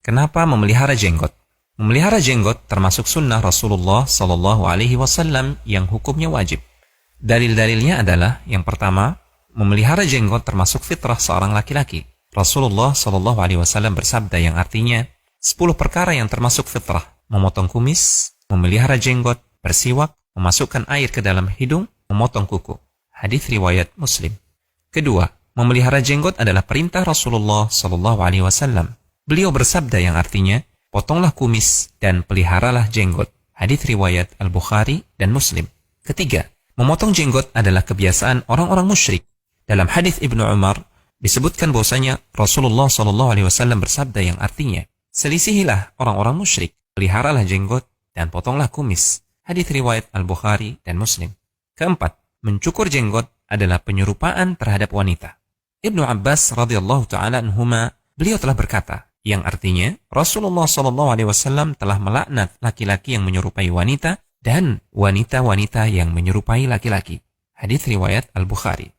Kenapa memelihara jenggot? Memelihara jenggot termasuk sunnah Rasulullah Sallallahu Alaihi Wasallam yang hukumnya wajib. Dalil-dalilnya adalah, yang pertama, memelihara jenggot termasuk fitrah seorang laki-laki. Rasulullah Sallallahu Alaihi Wasallam bersabda yang artinya 10 perkara yang termasuk fitrah: memotong kumis, memelihara jenggot, bersiwak, memasukkan air ke dalam hidung, memotong kuku. Hadis riwayat Muslim. Kedua, memelihara jenggot adalah perintah Rasulullah Sallallahu Alaihi Wasallam. Beliau bersabda yang artinya, potonglah kumis dan peliharalah jenggot. Hadis riwayat Al-Bukhari dan Muslim. Ketiga, memotong jenggot adalah kebiasaan orang-orang musyrik. Dalam hadis Ibnu Umar disebutkan bahwasanya Rasulullah Sallallahu Alaihi Wasallam bersabda yang artinya, selisihilah orang-orang musyrik, peliharalah jenggot dan potonglah kumis. Hadis riwayat Al-Bukhari dan Muslim. Keempat, mencukur jenggot adalah penyerupaan terhadap wanita. Ibnu Abbas radhiyallahu taala anhuma, beliau telah berkata, yang artinya Rasulullah SAW telah melaknat laki-laki yang menyerupai wanita dan wanita-wanita yang menyerupai laki-laki. Hadis riwayat Al-Bukhari.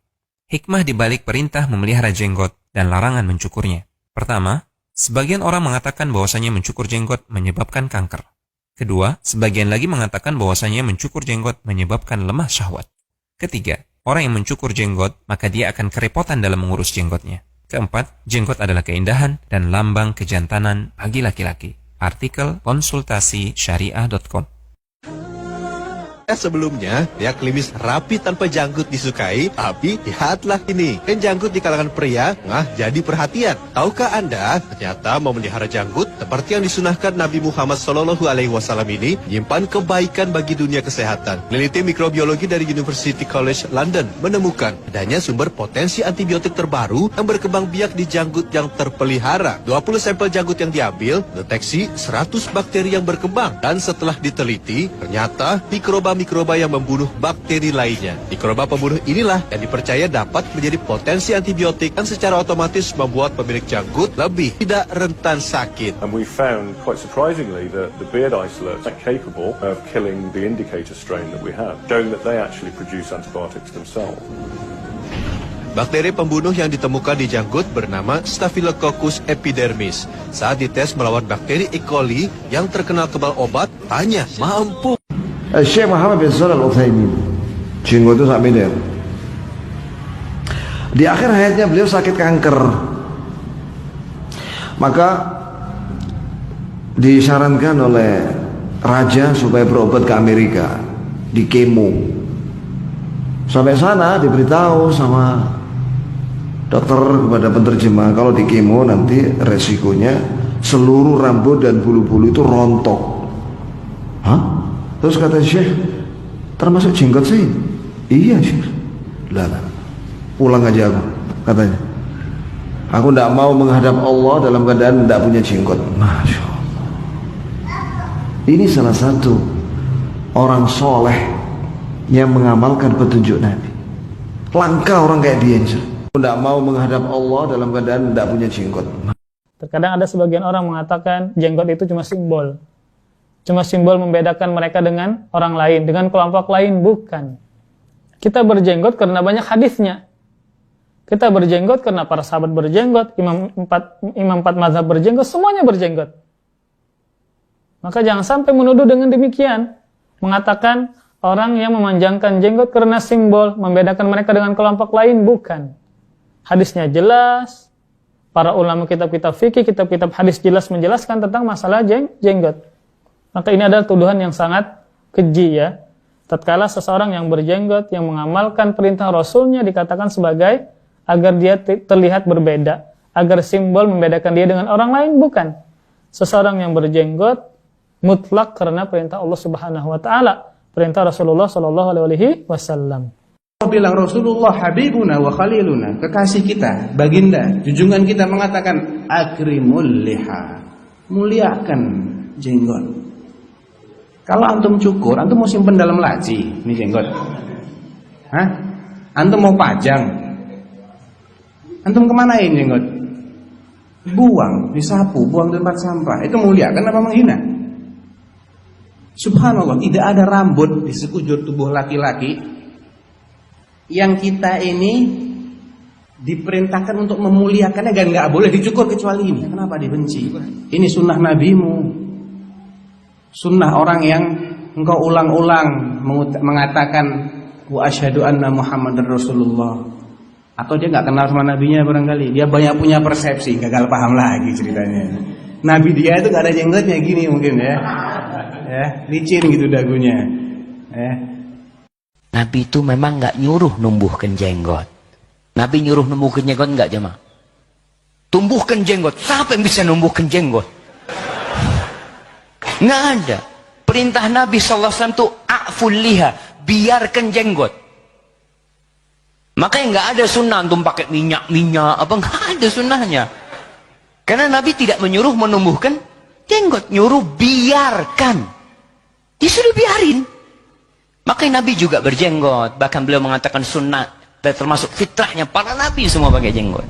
Hikmah dibalik perintah memelihara jenggot dan larangan mencukurnya. Pertama, sebagian orang mengatakan bahwasanya mencukur jenggot menyebabkan kanker. Kedua, sebagian lagi mengatakan bahwasanya mencukur jenggot menyebabkan lemah syahwat. Ketiga, orang yang mencukur jenggot maka dia akan kerepotan dalam mengurus jenggotnya. Keempat, jenggot adalah keindahan dan lambang kejantanan bagi laki-laki. Artikel konsultasisyariah.com. Sebelumnya, pria klimis rapi tanpa janggut disukai, tapi lihatlah ini, kan janggut di kalangan pria, jadi perhatian. Tahukah Anda, ternyata memelihara janggut seperti yang disunahkan Nabi Muhammad SAW ini menyimpan kebaikan bagi dunia kesehatan. Peneliti mikrobiologi dari University College London menemukan adanya sumber potensi antibiotik terbaru yang berkembang biak di janggut yang terpelihara. 20 sampel janggut yang diambil, deteksi 100 bakteri yang berkembang, dan setelah diteliti, ternyata mikroba yang membunuh bakteri lainnya. Mikroba pembunuh inilah yang dipercaya dapat menjadi potensi antibiotik dan secara otomatis membuat pemilik janggut lebih tidak rentan sakit. And we found, quite surprisingly, that the beard isolates are capable of killing the indicator strain that we have, showing that they actually produce antibiotics themselves. Bakteri pembunuh yang ditemukan di janggut bernama Staphylococcus epidermis. Saat dites melawan bakteri E. coli yang terkenal kebal obat, hanya mampu. Syekh Muhammad bin Shalih Al-Utsaimin, jenggot itu sampai dia. Di akhir hayatnya beliau sakit kanker. Maka disarankan oleh raja supaya berobat ke Amerika, di kemo. Sampai sana diberitahu sama dokter kepada penerjemah, kalau di kemo nanti resikonya seluruh rambut dan bulu-bulu itu rontok. Hah? Terus kata Syekh, termasuk jenggot sih? Iya Syekh. Lah, pulang aja aku, katanya. Aku tidak mau menghadap Allah dalam keadaan tidak punya jenggot. Masya Allah. Ini salah satu orang soleh yang mengamalkan petunjuk Nabi. Langka orang kayak dia. Aku tidak mau menghadap Allah dalam keadaan tidak punya jenggot. Terkadang ada sebagian orang mengatakan jenggot itu cuma simbol. Cuma simbol membedakan mereka dengan orang lain, dengan kelompok lain. Bukan. Kita berjenggot karena banyak hadisnya. Kita berjenggot karena para sahabat berjenggot, imam empat mazhab berjenggot, semuanya berjenggot. Maka jangan sampai menuduh dengan demikian. Mengatakan orang yang memanjangkan jenggot karena simbol, membedakan mereka dengan kelompok lain. Bukan. Hadisnya jelas. Para ulama kitab-kitab fikih, kitab-kitab hadis jelas menjelaskan tentang masalah jenggot. Maka ini adalah tuduhan yang sangat keji ya. Tatkala seseorang yang berjenggot, yang mengamalkan perintah Rasulnya dikatakan sebagai agar dia terlihat berbeda, agar simbol membedakan dia dengan orang lain, bukan. Seseorang yang berjenggot mutlak karena perintah Allah Subhanahu wa taala, perintah Rasulullah sallallahu alaihi wasallam. Bilang Rasulullah habibuna wa khaliluna, kekasih kita, baginda, junjungan kita mengatakan akrimul liha, muliakan jenggot. Kalau antum cukur, antum mau simpen dalam laci, ini jenggot. Hah? Antum mau pajang? Antum kemanain jenggot? Buang, disapu, buang di tempat sampah. Itu mulia, kan apa menghina? Subhanallah, tidak ada rambut di sekujur tubuh laki-laki yang kita ini diperintahkan untuk memuliakannya dan nggak boleh dicukur kecuali ini. Kenapa dibenci? Ini sunnah nabimu, sunnah orang yang engkau ulang-ulang mengatakan wa asyhadu anna Muhammadar Rasulullah. Atau dia nggak kenal sama nabinya barangkali, dia banyak punya persepsi, gagal paham lagi ceritanya. Nabi dia itu gak ada jenggotnya gini mungkin ya, licin gitu dagunya. Nabi itu memang nggak nyuruh numbuhkan jenggot. Nabi nyuruh numbuhkan jenggot nggak jemaah? Tumbuhkan jenggot. Siapa yang bisa numbuhkan jenggot? Nggak ada. Perintah Nabi SAW itu a'ful liha, biarkan jenggot. Makanya nggak ada sunnah untuk pakai minyak apa, nggak ada sunnahnya. Karena Nabi tidak menyuruh menumbuhkan jenggot, nyuruh biarkan. Disuruh biarin. Makanya Nabi juga berjenggot, bahkan beliau mengatakan sunnah, termasuk fitrahnya para nabi semua pakai jenggot.